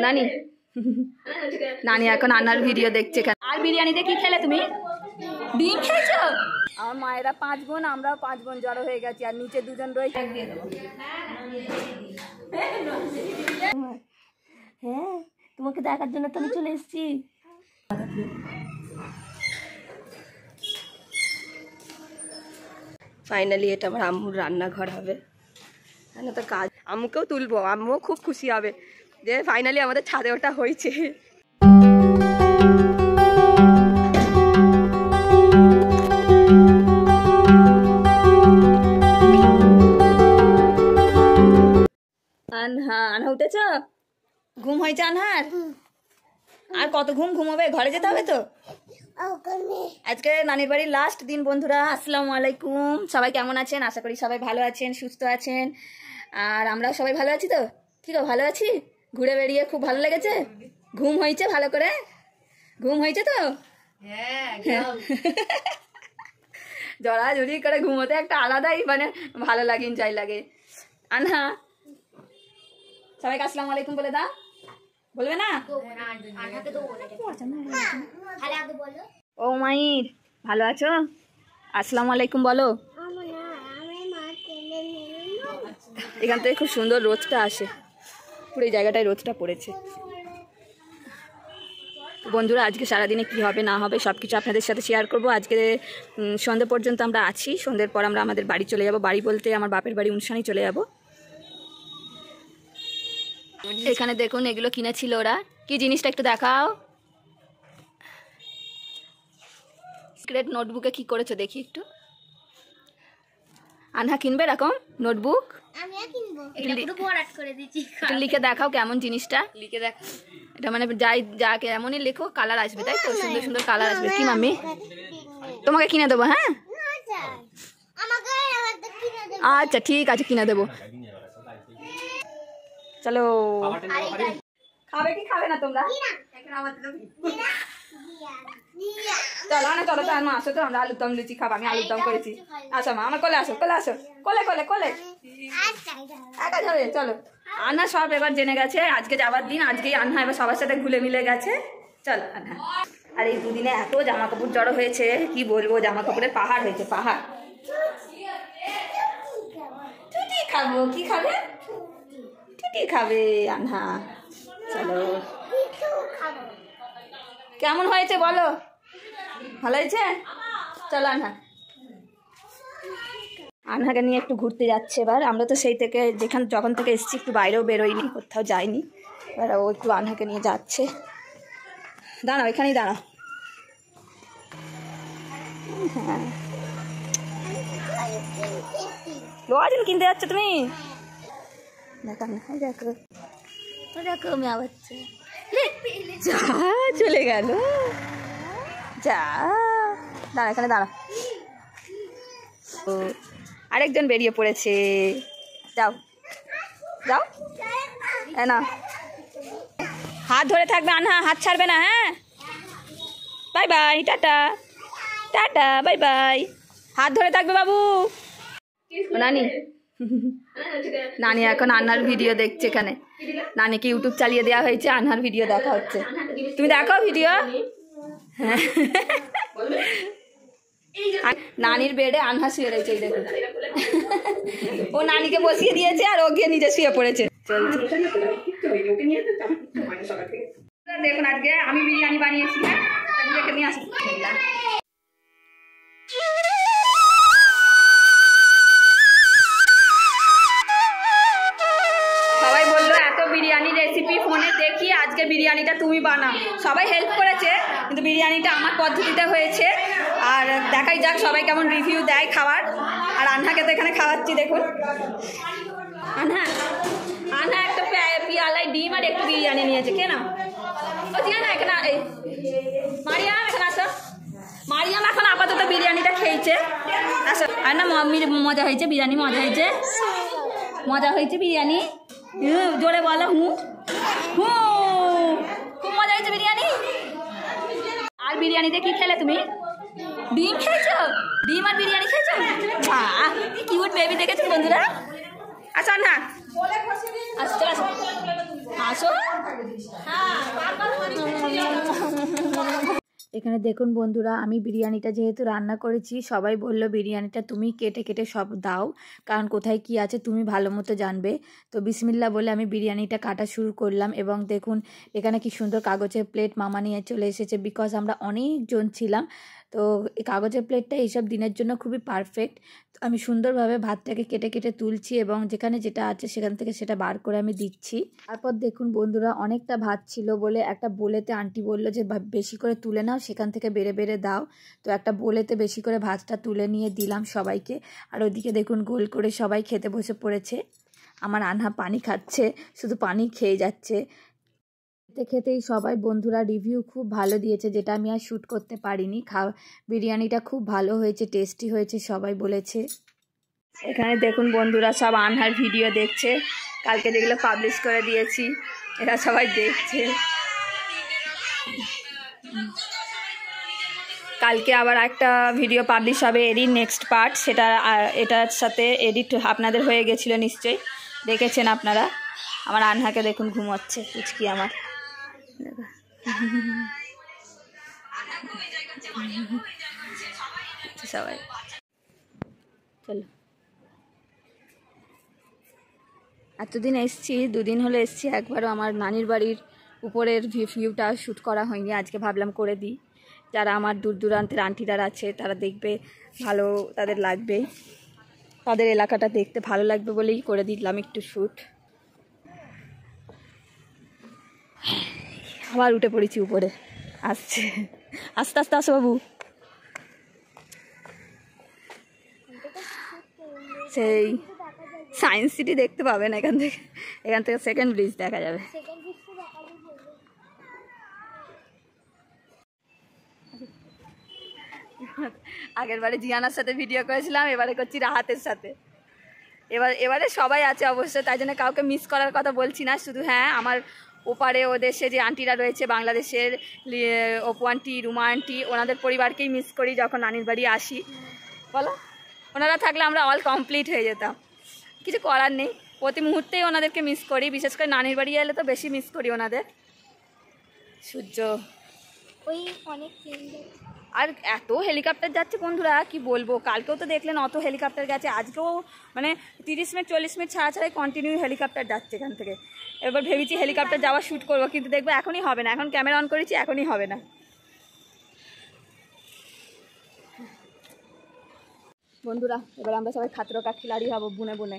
নানি নানি এখন আন্নার ভিডিও দেখছে। আর বিরিয়ানিতে কি খেলে তুমি? ডিম খেয়েছো? আমার মায়েরা 5 বোন, আমরাও 5 বোন জড়ো হয়ে গেছি, আর নিচে 2 জন রয়েছে। হ্যাঁ, তোমাকে দেখার জন্য তো আমি চলে এসেছি। ফাইনালি এটা আমার আম্মুর রান্নাঘর হবে। তো কাজ আম্মুকেও তুলবো, আম্মুও খুব খুশি হবে যে ফাইনালি আমাদের ছাদে ওটা হয়েছে। আনহা আনহা উঠেছ? ঘুম হয়েছে আনহার? আর কত ঘুমাবে? ঘরে যেতে হবে তো। আজকে নানির বাড়ির লাস্ট দিন বন্ধুরা। আসসালামু আলাইকুম, সবাই কেমন আছেন? আশা করি সবাই ভালো আছেন, সুস্থ আছেন, আর আমরাও সবাই ভালো আছি। তো ঠিক আছে, ভালো আছি। ঘুরে বেরিয়ে খুব ভালো লেগেছে। ঘুম হয়েছে ভালো করে? ঘুম হয়েছে তো? জড়াজড়ি করে ঘুমোতে একটা আলাদাই মানে ভালো লাগে, এনজয় লাগে। আনহা সবাইকে আসসালামু আলাইকুম বলে দাও। বলবে না? ও মাইর, ভালো আছো? আসসালামু আলাইকুম বলো। এখান থেকে খুব সুন্দর রোদটা আসে, পুরো এই জায়গাটায় রোদটা পড়েছে। বন্ধুরা আজকে সারাদিনে কি হবে না হবে সব কিছু আপনাদের সাথে শেয়ার করব। আজকে সন্ধ্যে পর্যন্ত আমরা আছি, সন্ধ্যের পর আমরা আমাদের বাড়ি চলে যাব। বাড়ি বলতে আমার বাপের বাড়ি অনুষ্ঠানেই চলে যাব। এখানে দেখুন এগুলো কিনেছিল ওরা। কি জিনিসটা একটু দেখাও। সিক্রেট নোটবুকে কি করেছো দেখি একটু। আনহা কিনবে এরকম নোটবুক? একটু লিখে দেখাও কেমন জিনিসটা। লিখে দেখাও। এটা মানে যাই যাকে এমনই লেখো কালার আসবে, তাই তো? সুন্দর সুন্দর কালার আসবে। কি মাম্মি তোমাকে কিনে দেবো? হ্যাঁ আচ্ছা ঠিক আছে, কিনে দেবো। চলো। খাবে কি খাবে না তোমরা? চলো না, চলো তো মা, আসো তো, আমরা আলুর দম লুচি খাবো। আমি আলুর দম করেছি। আসো মা, আমার কোলে আসো, কোলে আসো, কোলে কোলে কোলে। একা যাবে? চলো। আন্না সব এবার জেনে গেছে আজকে যাবার দিন, আজকেই আন্না এবার সবার সাথে ঘুলে মিলে গেছে। চল আন্না। আর এই দুদিনে এত জামা কাপড় জড়ো হয়েছে, কি বলবো, জামা কাপড়ের পাহাড় হয়েছে, পাহাড়। টুটি খাবো। কি খাবে? টুটি খাবে আন্না। চলো। কেমন হয়েছে বলো? ভালো হয়েছে? চলো আনহা। আনহাকে নিয়ে একটু ঘুরতে যাচ্ছে এবার। আমরা তো সেই থেকে যখন থেকে এসেছি একটু বাইরেও বেরোইনি, কোথাও যাইনি। এবার ও একটু আনহাকে নিয়ে যাচ্ছে। দাঁড়াও, এখানেই দাঁড়াও। হ্যাঁ, লোয়াজন কিনতে যাচ্ছ তুমি? দেখো না, দেখো দেখো মেয়া বাচ্চা। যা চলে গেল, যা। দাঁড়া, এখানে দাঁড়া। ও আরেকজন বেরিয়ে পড়েছে। যাও যাও, না হাত ধরে থাকবে আনহা, হাত ছাড়বে না। হ্যাঁ, bye bye, tata tata, bye bye. হাত ধরে থাকবে বাবু। নানি নানি এখন আন্নার ভিডিও দেখছে। এখানে নানিকে ইউটিউব চালিয়ে দেওয়া হয়েছে, আন্নার ভিডিও দেখা হচ্ছে। তুমি দেখো ভিডিও। হ্যাঁ, নানির বেডে আনহা শুয়ে রয়েছে। এই দেখুন, ও নানিকে বসিয়ে দিয়েছে আর ও গিয়ে নিজে শুয়ে পড়েছে। দেখুন আজকে আমি বিরিয়ানি বানিয়েছি। নিয়ে আসি। সবাই বললো এত বিরিয়ানি রেসিপি ফোনে দেখি, আজকে বিরিয়ানিটা তুমি বানাও। সবাই হেল্প করেছে, কিন্তু বিরিয়ানিটা আমার পদ্ধতিতে হয়েছে। আর দেখাই যাক সবাই কেমন রিভিউ দেয় খাবার। আর আনহাকে তো এখানে খাওয়াচ্ছি, দেখুন। আনহা আনহা একটা পিয়ালায় ডিম আর একটু বিরিয়ানি নিয়েছে। কেন ও দিয়া না এখানে? এই মারিয়াম এখানে আসো। মারিয়াম এখন আপাতত বিরিয়ানিটা খেয়েছে। আসো। আর না মাম্মির মজা হয়েছে বিরিয়ানি, মজা হয়েছে, মজা হয়েছে বিরিয়ানি। জোরে বলো। খুব মজা হয়েছে বিরিয়ানি। আর বিরিয়ানিতে কি খেলে তুমি? ডিম খেয়েছো? ডিম আর বিরিয়ানি খেয়েছো? কিউট বেবি দেখেছো বন্ধুরা। আচ্ছা না, আচ্ছা চলে আসো। আসো। এখানে দেখুন বন্ধুরা, আমি বিরিয়ানিটা যেহেতু রান্না করেছি, সবাই বলল বিরিয়ানিটা তুমি কেটে কেটে সব দাও, কারণ কোথায় কি আছে তুমি ভালো মতো জানবে। তো বিসমিল্লাহ বলে আমি বিরিয়ানিটা কাটা শুরু করলাম। এবং দেখুন এখানে কি সুন্দর কাগজের প্লেট মামা নিয়ে চলে এসেছে, বিকজ আমরা অনেকজন ছিলাম। তো এই কাগজের প্লেটটা এইসব দিনের জন্য খুবই পারফেক্ট। আমি সুন্দরভাবে ভাতটাকে কেটে কেটে তুলছি এবং যেখানে যেটা আছে সেখান থেকে সেটা বার করে আমি দিচ্ছি। তারপর দেখুন বন্ধুরা, অনেকটা ভাত ছিল বলে একটা বোলেতে আন্টি বলল যে বেশি করে তুলে নাও, সেখান থেকে বেড়ে বেড়ে দাও। তো একটা বোলেতে বেশি করে ভাতটা তুলে নিয়ে দিলাম সবাইকে। আর ওইদিকে দেখুন গোল করে সবাই খেতে বসে পড়েছে। আমার আনহা পানি খাচ্ছে, শুধু পানি খেয়ে যাচ্ছে। খেতে খেতেই সবাই বন্ধুরা রিভিউ খুব ভালো দিয়েছে, যেটা আমি আর শ্যুট করতে পারিনি। বিরিয়ানিটা খুব ভালো হয়েছে, টেস্টি হয়েছে সবাই বলেছে। এখানে দেখুন বন্ধুরা সব আনহার ভিডিও দেখছে, কালকে যেগুলো পাবলিশ করে দিয়েছি এরা সবাই দেখছে। কালকে আবার একটা ভিডিও পাবলিশ হবে, এরই নেক্সট পার্ট, সেটা এটার সাথে এডিট আপনাদের হয়ে গেছিলো নিশ্চয়ই, দেখেছেন আপনারা। আমার আনহাকে দেখুন ঘুমোচ্ছে পুচকি আমার। সবাই চলো, এতদিন এসছি, দুদিন হলো এসছি, একবারও আমার নানির বাড়ির উপরের ভিউটা শ্যুট করা হয়নি। আজকে ভাবলাম করে দিই, যারা আমার দূর দূরান্তের আন্টিরা আছে তারা দেখবে, ভালো তাদের লাগবে, তাদের এলাকাটা দেখতে ভালো লাগবে বলেই করে দিলাম একটু শ্যুট। আবার উঠে পড়েছি উপরে, আসছে আস্তে আস্তে আসো বাবু। সেই সায়েন্স সিটি দেখতে পাবেন এখান থেকে সেকেন্ড ব্রিজ দেখা যাবে। আগেরবারে জিয়ানার সাথে ভিডিও করেছিলাম, এবারে করছি রাহাতের সাথে। এবারে সবাই আছে অবশ্যই, তাই জন্য কাউকে মিস করার কথা বলছি না। শুধু হ্যাঁ, আমার ওপারে ও দেশে যে আন্টিরা রয়েছে বাংলাদেশের, অপু আন্টি, রুমা আন্টি, ওনাদের পরিবারকেই মিস করি যখন নানির বাড়ি আসি। বলো, ওনারা থাকলে আমরা অল কমপ্লিট হয়ে যেতাম, কিছু করার নেই। প্রতি মুহূর্তেই ওনাদেরকে মিস করি, বিশেষ করে নানির বাড়ি এলে তো বেশি মিস করি ওনাদের। সূর্য ওই অনেক আর এত হেলিকপ্টার যাচ্ছে বন্ধুরা, কি বলবো। কালকেও তো দেখলেন অত হেলিকপ্টার গেছে, আজকেও মানে 30 মিনিট 40 মিনিট ছাড়া ছাড়াই কন্টিনিউ হেলিকপ্টার যাচ্ছে এখান থেকে। এবার ভেবেছি হেলিকপ্টার যাওয়া শ্যুট করবো, কিন্তু দেখবো এখনই হবে না। এখন ক্যামেরা অন করেছি, এখনই হবে না। বন্ধুরা এবার আমরা সবাই খাতরকা খিলাড়ি হবো, বুনে বুনে,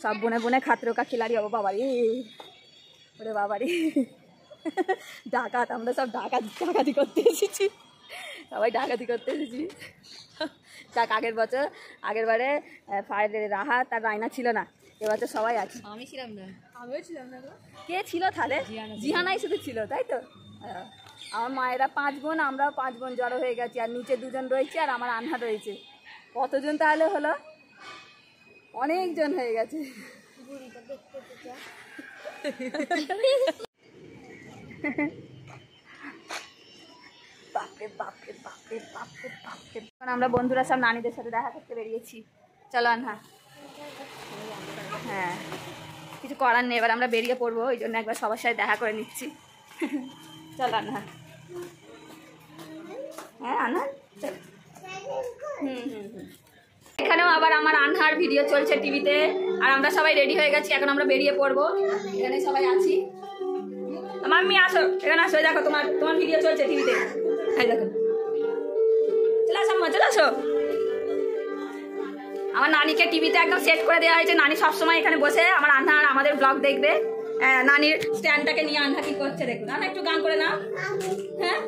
সব বুনে বুনে খাতরকা খিলাড়ি হবো। বাবারি, ওরে বাবারি, ডাকাত, আমরা সব ডাকাতি করতে এসেছি, সবাই ডাকাতি করতে এসেছি। যাক, আগের বারে রাহাত আর রায়না ছিল না, এবছর সবাই আছে। আমি ছিলাম না, আমিও ছিলাম না। কে ছিল তাহলে? জিহানাই শুধু ছিল, তাই তো। আমার মায়েরা 5 বোন, আমরাও 5 বোন জড়ো হয়ে গেছি, আর নিচে 2 জন রয়েছে, আর আমার আনহা রয়েছে। কতজন তাহলে হলো? অনেকজন হয়ে গেছে। বাপরে বাপরে বাপরে বাপরে বাপরে। আমরা বন্ধুরা সব নানিদের সাথে দেখা করতে বেরিয়েছি। চলো আনহা। হ্যাঁ, কিছু করার নেই, এবার আমরা বেরিয়ে পড়বো, ওই জন্য একবার সবার সাথে দেখা করে নিচ্ছি। চলো আনহা। হ্যাঁ আনহা, এখানেও আবার আমার আনহার ভিডিও চলছে টিভিতে, আর আমরা সবাই রেডি হয়ে গেছি, এখন আমরা বেরিয়ে পড়বো। এখানে সবাই আছি। মাম্মি আসো, এখানে আসো, দেখো তোমার ভিডিও চলছে টিভিতে। এই দেখো, চলে আসো আম্মা, চলে আসো। আমার নানিকে টিভিতে একদম সেট করে দেওয়া হয়েছে, নানি সবসময় এখানে বসে আমার আনহা আর আমাদের ব্লগ দেখবে। নানির স্ট্যান্ডটাকে নিয়ে আনহা কি করছে দেখুন। আনহা একটু গান করে না? হ্যাঁ,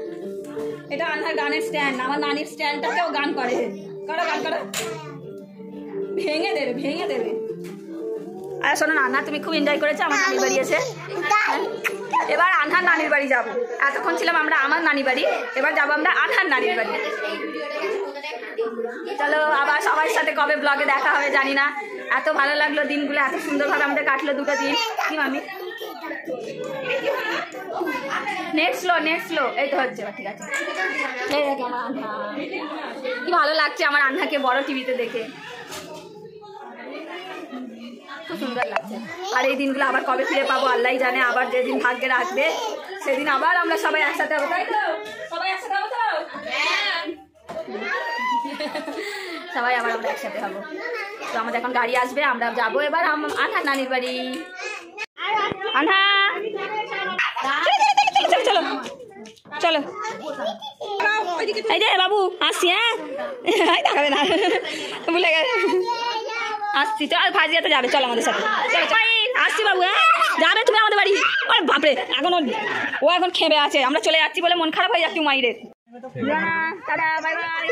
এটা আনহার গানের স্ট্যান্ড, আমার নানির স্ট্যান্ডটাকেও গান করে। করো গান করো, ভেঙে দেবে ভেঙে দেবে। আর শোনো না, আনহা তুমি খুব এনজয় করেছো আমার নানির বাড়ি এসে। এবার আনহার নানির বাড়ি যাবো। এতক্ষণ ছিলাম আমরা আমার নানি বাড়ি, এবার যাবো আমরা আনহার নানির বাড়ি। চলো, আবার সবার সাথে কবে ব্লগে দেখা হবে জানি না। এত ভালো লাগলো দিনগুলো, এত সুন্দরভাবে আমাদের কাটলো 2টা দিন। কি মামি, নেক্সট স্লো, এই তো হচ্ছে, ঠিক আছে। এই দেখো আমার আনহা, কি ভালো লাগছে আমার আনহাকে বড় টিভিতে দেখে, খুব সুন্দর লাগছে। আর এই দিনগুলো আবার কবে ফিরে পাবো আল্লাহ জানে, আবার যেদিন ভাগ্যে রাখবে সেদিন আবার আমরা সবাই একসাথে হবো, তাই তো? সবাই একসাথে হবো তো? সবাই আবার আমরা একসাথে হবো। তো আমাদের এখন গাড়ি আসবে, আমরা যাবো এবার আনহার নানির বাড়ি। আনহা চলো চলো এই যে বাবু আসছি, হ্যাঁ দেখাবে না ভুলে গেছে, আসছি চল ফাজিয়াতে যাবে, চলো আমাদের সাথে, চলো আসছি বাবু, হ্যাঁ যাবে তুমি আমাদের বাড়ি। আরে বাপরে এখন ও এখন খেপে আছে, আমরা চলে যাচ্ছি বলে মন খারাপ হয়ে যাচ্ছি মাইরের। টাটা বাই বাই,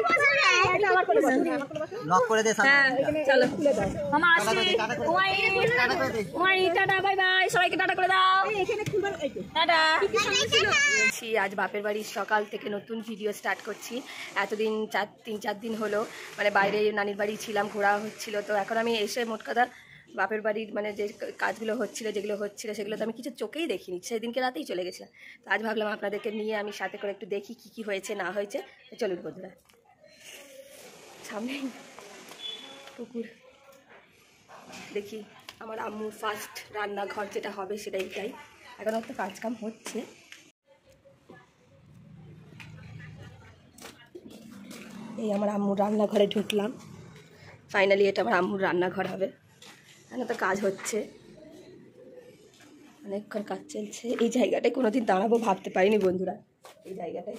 লক করে দে সামনে। চলো মামা আসছি, ওয়াই টাটা বাই বাই, সবাইকে টাটা করে দাও, টাটা। আজ বাপের বাড়ির সকাল থেকে নতুন ভিডিও স্টার্ট করছি। এতদিন 3-4 দিন হলো মানে বাইরে নানির বাড়ি ছিলাম, ঘোরা হচ্ছিল। তো এখন আমি এসে মোট কথা বাপের বাড়ির মানে যে কাজগুলো হচ্ছিলো যেগুলো হচ্ছিলো সেগুলো তো আমি কিছু চোখেই দেখিনি, সেদিনকে রাতেই চলে গেছিলাম। তো আজ ভাবলাম আপনাদেরকে নিয়ে আমি সাথে করে একটু দেখি কী কী হয়েছে না হয়েছে। চলুন বন্ধুরা, সামনে পুকুর দেখি, আমার আম্মুর ফার্স্ট রান্নাঘর যেটা হবে সেটাই তাই, এখন তো কাজকাম হচ্ছে। এই আমার আম্মুর রান্নাঘরে ঢুকলাম, ফাইনালি এটা আমার আম্মুর রান্নাঘর হবে। এখন তো কাজ হচ্ছে, অনেকক্ষণ কাজ চলছে। এই জায়গাটায় কোনোদিন দাঁড়াবো ভাবতে পারিনি বন্ধুরা, এই জায়গাটায়।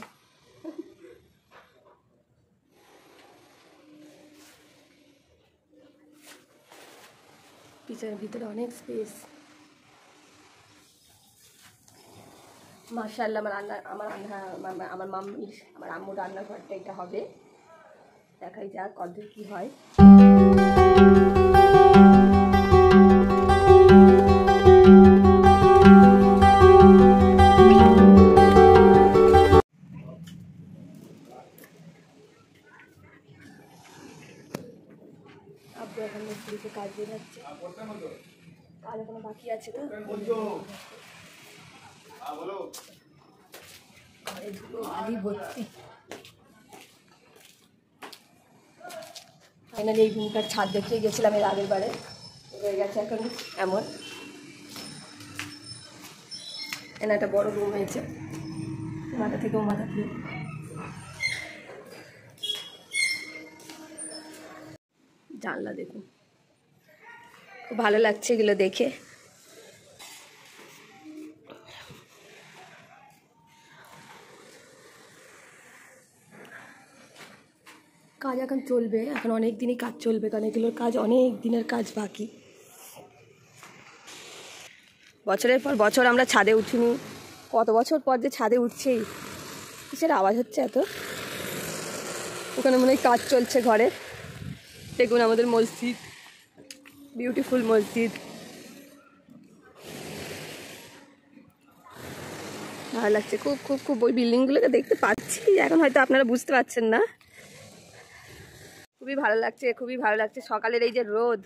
পিছনের ভিতরে অনেক স্পেস, মাশাআল্লাহ। আমার মাম্মির আমার আম্মুর রান্নাঘরটা এটা হবে, দেখাই যাক কতদূর কী হয়। আব্বু এখন মিস্ত্রিতে কাজ দিয়ে যাচ্ছে, কাজ এখনো বাকি আছে তো। ঘরে ধুলো বালি ভর্তি। ফাইনালি এই রুমটার ছাদ দেখতে গেছিলাম এর আগের বারে, হয়ে গেছে এখন এমন। এখানে একটা বড় রুম হয়েছে, মাথা থেকেও মাথা ফিরে। জানলা দেখুন, খুব ভালো লাগছে এগুলো দেখে। কাজ এখন চলবে, এখন অনেক দিনই কাজ চলবে, কারণ এগুলোর কাজ অনেক দিনের কাজ বাকি। বছরের পর বছর আমরা ছাদে উঠিনি, কত বছর পর যে ছাদে উঠছেই। কিসের আওয়াজ হচ্ছে এত? ওখানে মনে হয় কাজ চলছে ঘরে। দেখুন আমাদের মসজিদ, বিউটিফুল মসজিদ, ভালো লাগছে খুব খুব খুব। ওই বিল্ডিংগুলোকে দেখতে পাচ্ছি, এখন হয়তো আপনারা বুঝতে পারছেন না। খুবই ভালো লাগছে, খুবই ভালো লাগছে। সকালের এই যে রোদ,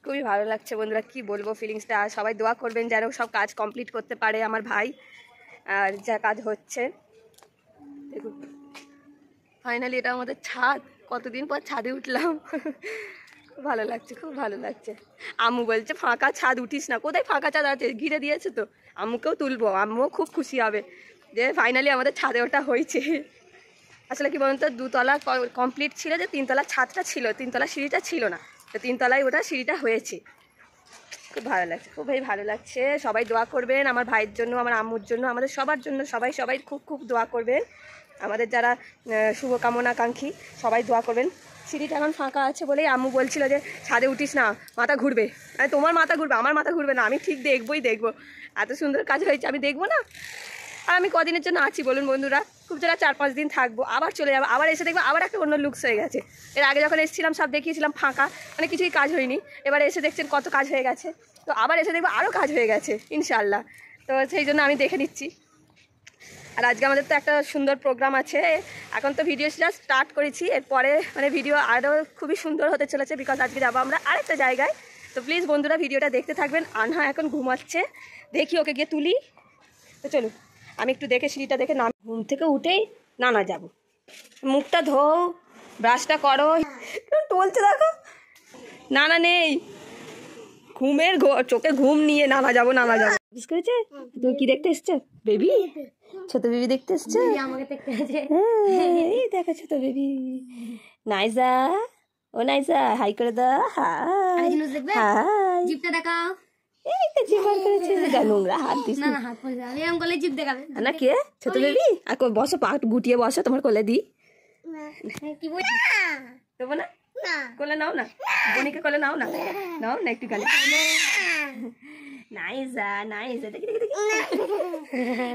খুবই ভালো লাগছে বন্ধুরা, কি বলবো ফিলিংসটা। সবাই দোয়া করবেন যেন সব কাজ কমপ্লিট করতে পারে আমার ভাই, আর যা কাজ হচ্ছে। দেখুন ফাইনালি এটা আমাদের ছাদ, কতদিন পর ছাদে উঠলাম। খুব ভালো লাগছে, খুব ভালো লাগছে। আম্মু বলছে ফাঁকা ছাদ উঠিস না, কোথায় ফাঁকা ছাদ আছে, ঘিরে দিয়েছে তো। আম্মুকেও তুলবো, আম্মুও খুব খুশি হবে যে ফাইনালি আমাদের ছাদে ওটা হয়েছে। আসলে কি বলুন তো, 2 তলা কমপ্লিট ছিল, যে 3 তলা ছাদটা ছিল, 3 তলা সিঁড়িটা ছিল না, তো 3 তলায় ওটা সিঁড়িটা হয়েছে। খুব ভালো লাগছে, খুবই ভালো লাগছে। সবাই দোয়া করবেন আমার ভাইয়ের জন্য, আমার আম্মুর জন্য, আমাদের সবার জন্য। সবাই সবাই খুব খুব দোয়া করবেন, আমাদের যারা শুভকামনাকাঙ্ক্ষী সবাই দোয়া করবেন। সিঁড়িটা এখন ফাঁকা আছে বলেই আম্মু বলছিল যে ছাদে উঠিস না, মাথা ঘুরবে। আরে তোমার মাথা ঘুরবে, আমার মাথা ঘুরবে না, আমি ঠিক দেখবই দেখবো। এত সুন্দর কাজ হয়েছে, আমি দেখবো না? আর আমি কদিনের জন্য আছি বলুন বন্ধুরা, খুব জোড়া 4-5 দিন থাকবো, আবার চলে যাবো। আবার এসে দেখবো আবার একটা অন্য লুকস হয়ে গেছে। এর আগে যখন এসেছিলাম সব দেখিয়েছিলাম ফাঁকা, মানে কিছুই কাজ হয়নি। এবারে এসে দেখছেন কত কাজ হয়ে গেছে, তো আবার এসে দেখবো আরও কাজ হয়ে গেছে ইনশাআল্লাহ। তো সেই জন্য আমি দেখে নিচ্ছি। আর আজকে আমাদের তো একটা সুন্দর প্রোগ্রাম আছে, এখন তো ভিডিও জাস্ট স্টার্ট করেছি, এরপরে মানে ভিডিও আরও খুবই সুন্দর হতে চলেছে, বিকজ আজকে যাবো আমরা আরেকটা জায়গায়। তো প্লিজ বন্ধুরা ভিডিওটা দেখতে থাকবেন। আনহা এখন ঘুমাচ্ছে, দেখি ওকে গিয়ে তুলি। তো চলুন আমি একটু দেখে সিঁড়িটা দেখে নাম, ঘুম থেকে উঠেই নানা যাব, মুখটা ধো, ব্রাশটা করো, টলছে দেখো, নানা নেই। চোখে ঘুম নিয়ে নামা যাবো বুঝতে পেরেছে? তুমি কি দেখতে এসছো? বেবি, ছোট বেবি দেখতে এসছো? আমাকে দেখতে এই দেখো ছোট বেবি নাইজা। ও নাইজা, হাই করে দাও। High high. জিপটা দেখাও। এই তো জিভ বার করেছে। নোংরা হাত দিস না হাত পড়ে যাবে, এরকম করলে জিপ দেখাবে না। কে ছোট বেবি? আর বসো, পা গুটিয়ে বসো, তোমার কোলে দি। কি বল দেবো না? কোলে নাও না, বোনিকে কোলে নাও না, নাও না একটু গালে। নাইজা নাইজা, দেখি দেখি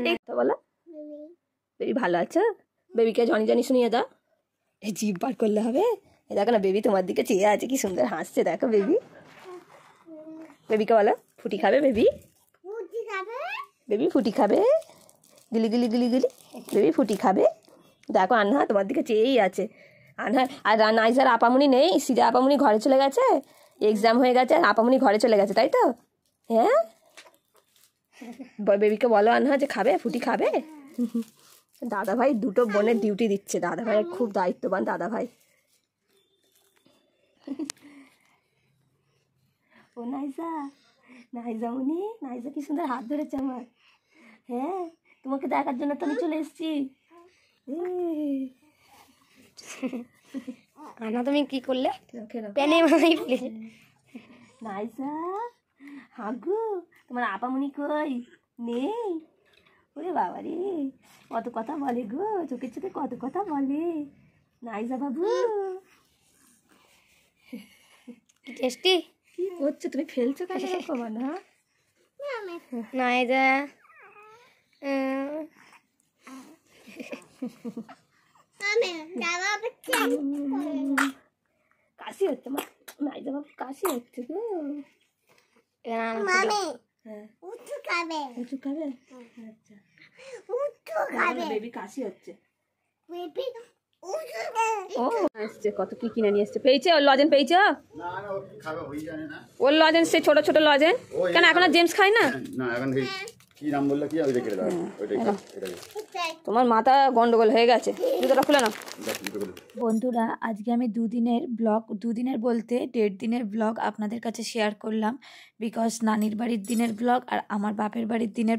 দেখি তো বলো। বেবি ভালো আছো? বেবিকে জনি জনি শুনিয়ে দাও। এই জিভ বার করলে হবে। এই দেখো না, বেবি তোমার দিকে চেয়ে আছে, কি সুন্দর হাসছে দেখো বেবি। বেবিকে বলো ফুটি খাবে বেবি। বেবি ফুটি খাবে, গিলি গিলি গিলি গিলি। বেবি ফুটি খাবে। দেখো আনহা তোমার দিকে চেয়েই আছে। আনহা আর নাইজার আপামনি নেই, সিরা আপামনি ঘরে চলে গেছে, এক্সাম হয়ে গেছে, আপামনি ঘরে চলে গেছে, তাই তো? হ্যাঁ, বেবিকে বলো আনহা যে খাবে, ফুটি খাবে। দাদা ভাই দুটো বোনের ডিউটি দিচ্ছে, দাদা ভাই খুব দায়িত্ববান দাদা ভাই। ও নাইজা, নাইজা মুনি, নাইজা কি সুন্দর হাত ধরেছে আমার। হ্যাঁ, তোমাকে দেখার জন্য তো আমি চলে এসেছি। আনা তুমি কি করলে? প্যানে মারাই প্লেট। নাইজা, হাগু, তোমার আপামনি কই? নেই? ওরে বাবা রে, কত কথা বলে গো, চোখে চোখে কত কথা বলে নাইজা বাবু। টেস্টি কি করছো তুমি? ফেলছো কেন এরকম না? না এটা কাশি হচ্ছে মা, নাইজা বাবু কাশি হচ্ছে গো। হ্যাঁ, উঁচু খাবে? আচ্ছা, বেবি কাশি হচ্ছে। ও আসছে, কত কি কিনে নিয়ে এসছে। পেয়েছে ওর লজেন? পেয়েছে ওর লজেন, সে ছোট ছোট লজেন। কেন এখন আর জেমস খায় না? কি নাম বললে? কি ওইটা কেটে দাও, ওইটা তোমার মাথা গন্ডগোল হয়ে গেছে, জুতোটা খুলে না। বন্ধুরা, আজকে আমি দুদিনের বলতে 1.5 দিনের ব্লগ আপনাদের কাছে শেয়ার করলাম। বিকজ নানির বাড়ির দিনের ব্লগ আর আমার বাপের বাড়ির দিনের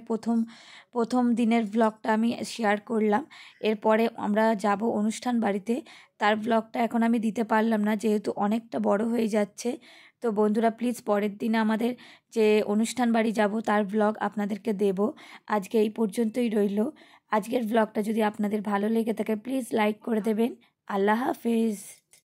প্রথম দিনের ব্লগটা আমি শেয়ার করলাম। এরপরে আমরা যাব অনুষ্ঠান বাড়িতে, তার ব্লগটা এখন আমি দিতে পারলাম না যেহেতু অনেকটা বড় হয়ে যাচ্ছে। তো বন্ধুরা প্লিজ পরের দিনে আমাদের যে অনুষ্ঠান বাড়ি যাব তার ব্লগ আপনাদেরকে দেব। আজকে এই পর্যন্তই রইল। আজকের ব্লগটা যদি আপনাদের ভালো লেগে থাকে প্লিজ লাইক করে দেবেন। আল্লাহ হাফেজ।